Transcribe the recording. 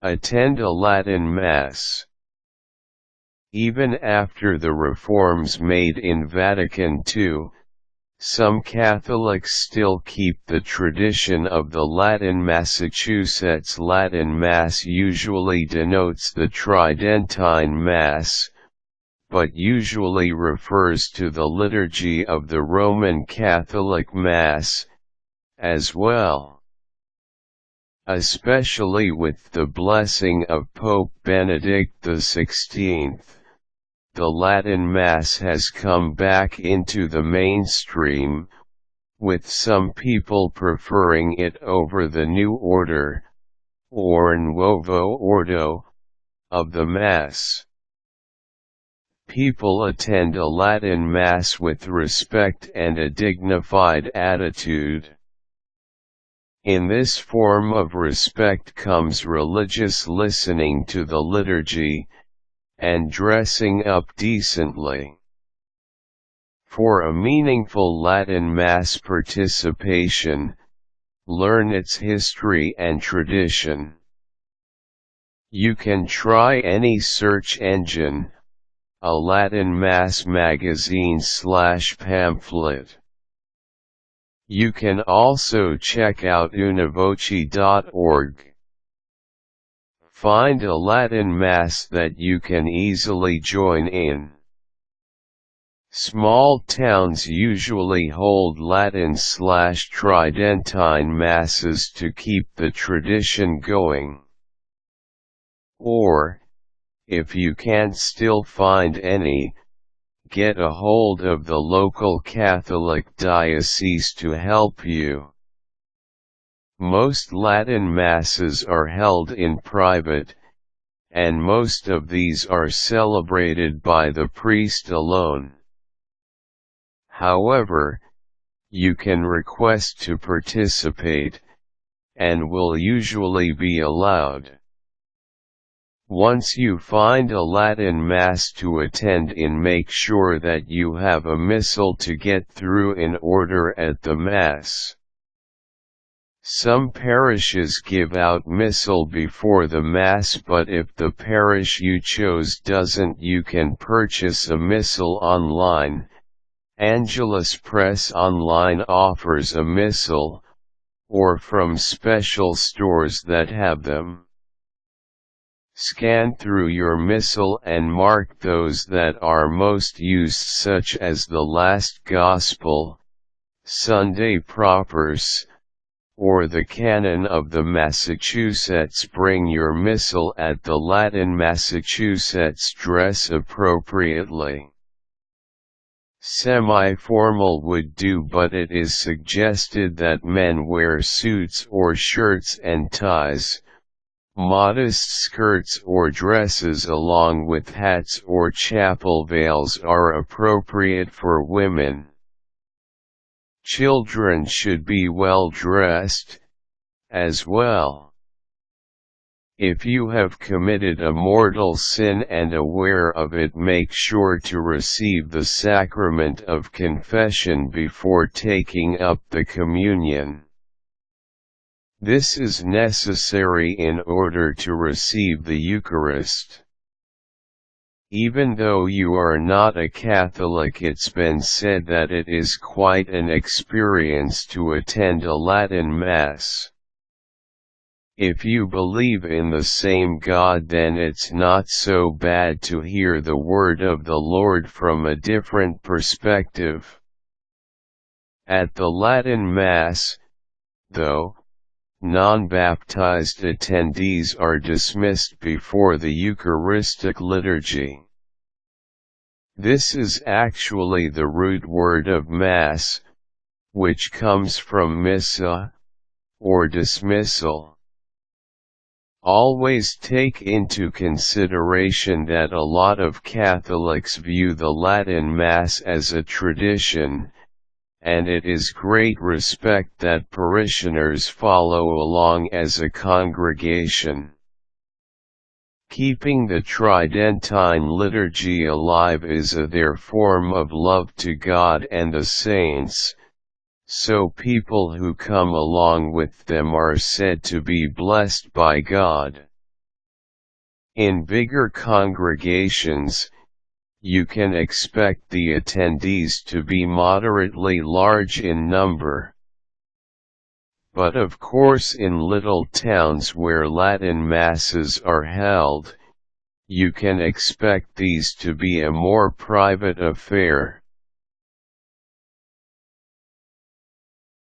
Attend a Latin Mass. Even after the reforms made in Vatican II, some Catholics still keep the tradition of the Latin. Massachusetts Latin Mass usually denotes the Tridentine Mass, but usually refers to the liturgy of the Roman Catholic Mass, as well. Especially with the blessing of Pope Benedict XVI, the Latin Mass has come back into the mainstream, with some people preferring it over the New Order, or Nuovo Ordo, of the Mass. People attend a Latin Mass with respect and a dignified attitude. In this form of respect comes religious listening to the liturgy, and dressing up decently. For a meaningful Latin Mass participation, learn its history and tradition. You can try any search engine, a Latin Mass magazine/pamphlet. You can also check out univoci.org. Find a Latin Mass that you can easily join in. Small towns usually hold Latin/Tridentine Masses to keep the tradition going. Or, if you can't still find any, get a hold of the local Catholic Diocese to help you. Most Latin Masses are held in private, and most of these are celebrated by the priest alone. However, you can request to participate, and will usually be allowed. Once you find a Latin Mass to attend in, make sure that you have a missal to get through in order at the Mass. Some parishes give out missal before the Mass, but if the parish you chose doesn't, you can purchase a missal online. Angelus Press online offers a missal, or from special stores that have them. Scan through your missal and mark those that are most used, such as the Last Gospel, Sunday Propers, or the canon of the Massachusetts. Bring your missal at the Latin Massachusetts. Dress appropriately. Semi-formal would do, but it is suggested that men wear suits or shirts and ties. Modest skirts or dresses along with hats or chapel veils are appropriate for women. Children should be well dressed, as well. If you have committed a mortal sin and aware of it, make sure to receive the Sacrament of Confession before taking up the communion. This is necessary in order to receive the Eucharist. Even though you are not a Catholic, it's been said that it is quite an experience to attend a Latin Mass. If you believe in the same God, then it's not so bad to hear the word of the Lord from a different perspective. At the Latin Mass, though, non-baptized attendees are dismissed before the Eucharistic liturgy. This is actually the root word of Mass, which comes from missa, or dismissal. Always take into consideration that a lot of Catholics view the Latin Mass as a tradition, and it is great respect that parishioners follow along as a congregation. Keeping the Tridentine liturgy alive is their form of love to God and the saints, so people who come along with them are said to be blessed by God. In bigger congregations, you can expect the attendees to be moderately large in number. But of course in little towns where Latin Masses are held, you can expect these to be a more private affair.